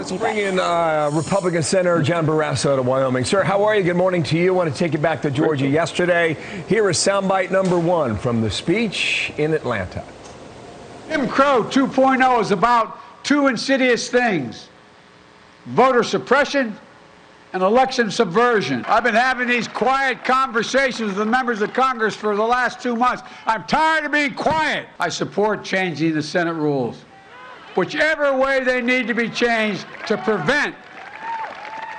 Let's bring in Republican Senator John Barrasso out of Wyoming. Sir, how are you? Good morning to you. I want to take you back to Georgia yesterday. Here is soundbite number one from the speech in Atlanta. Jim Crow 2.0 is about two insidious things: voter suppression and election subversion. I've been having these quiet conversations with the members of Congress for the last 2 months. I'm tired of being quiet. I support changing the Senate rules, whichever way they need to be changed, to prevent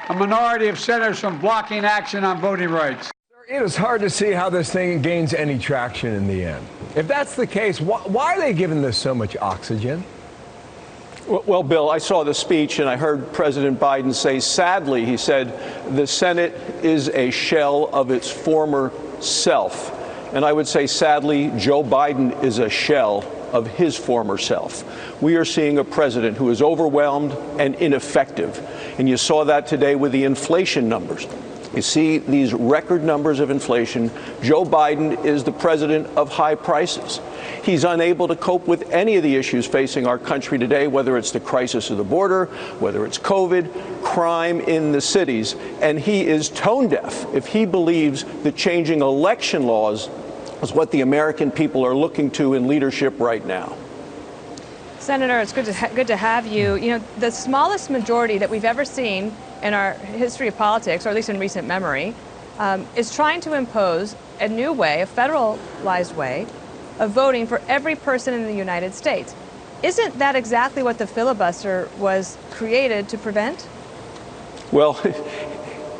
a minority of senators from blocking action on voting rights. It is hard to see how this thing gains any traction in the end. If that's the case, why are they giving this so much oxygen? Well, Bill, I saw the speech and I heard President Biden say, sadly, he said, the Senate is a shell of its former self. And I would say, sadly, Joe Biden is a shell of his former self. We are seeing a president who is overwhelmed and ineffective. And you saw that today with the inflation numbers. You see these record numbers of inflation. Joe Biden is the president of high prices. He's unable to cope with any of the issues facing our country today, whether it's the crisis of the border, whether it's COVID, crime in the cities. And he is tone deaf if he believes that changing election laws is what the American people are looking to in leadership right now. Senator, it's good to have you. You know, the smallest majority that we've ever seen in our history of politics, or at least in recent memory, is trying to impose a new way, a federalized way, of voting for every person in the United States. Isn't that exactly what the filibuster was created to prevent? Well,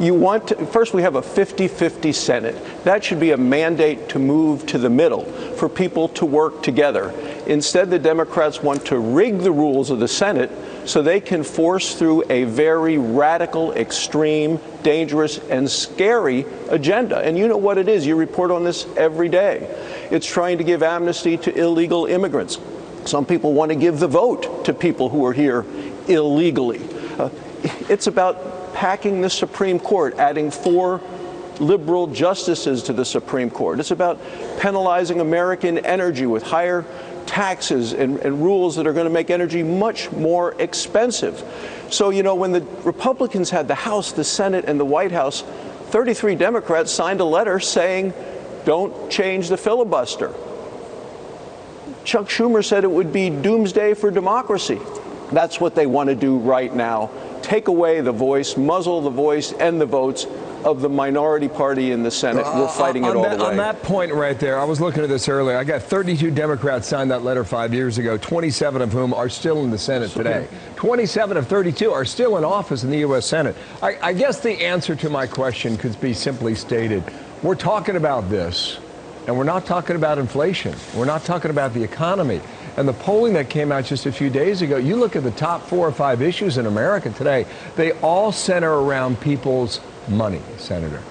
you want to, first we have a 50-50 Senate. That should be a mandate to move to the middle, for people to work together. Instead, the Democrats want to rig the rules of the Senate so they can force through a very radical, extreme, dangerous, and scary agenda. And you know what it is. You report on this every day. It's trying to give amnesty to illegal immigrants. Some people want to give the vote to people who are here illegally. It's about packing the Supreme Court, adding 4 liberal justices to the Supreme Court. It's about penalizing American energy with higher taxes and rules that are going to make energy much more expensive. So, you know, when the Republicans had the House, the Senate, and the White House, 33 Democrats signed a letter saying, don't change the filibuster. Chuck Schumer said it would be doomsday for democracy. That's what they want to do right now. Take away the voice, muzzle the voice and the votes of the minority party in the Senate. We're fighting it all the way. On that point right there, I was looking at this earlier. I got 32 Democrats signed that letter 5 years ago, 27 of whom are still in the Senate today. 27 of 32 are still in office in the U.S. Senate. I guess the answer to my question could be simply stated. We're talking about this, and we're not talking about inflation. We're not talking about the economy. And the polling that came out just a few days ago, you look at the top 4 or 5 issues in America today, they all center around people's money, Senator.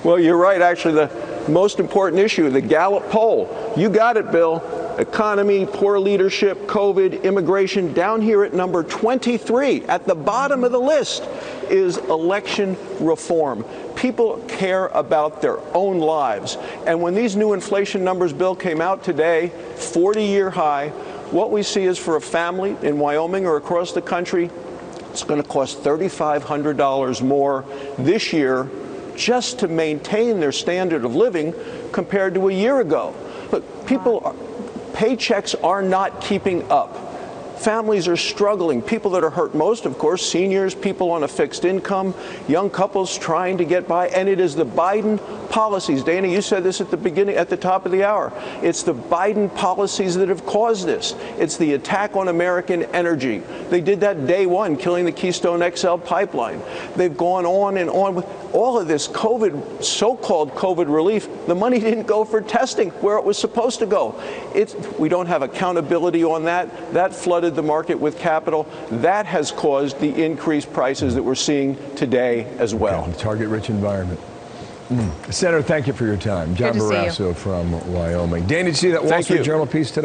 Well, you're right. Actually, the most important issue, the Gallup poll, you got it, Bill. Economy, poor leadership, COVID, immigration. Down here at number 23, at the bottom of the list, is election reform. People care about their own lives. And when these new inflation numbers, Bill, came out today, 40-year high, what we see is for a family in Wyoming or across the country, it's going to cost $3,500 more this year just to maintain their standard of living compared to a year ago. But paychecks are not keeping up. Families are struggling. People that are hurt most, of course, seniors, people on a fixed income, young couples trying to get by. And it is the Biden policies. Dana, you said this at the beginning, at the top of the hour. It's the Biden policies that have caused this. It's the attack on American energy. They did that day one, killing the Keystone XL pipeline. They've gone on and on with all of this COVID, so-called COVID relief. The money didn't go for testing where it was supposed to go. We don't have accountability on that. That flooded the market with capital. That has caused the increased prices that we're seeing today as well. Okay, target-rich environment. Senator, thank you for your time. John Barrasso from Wyoming. Dan, did you see that Wall Street Journal piece today?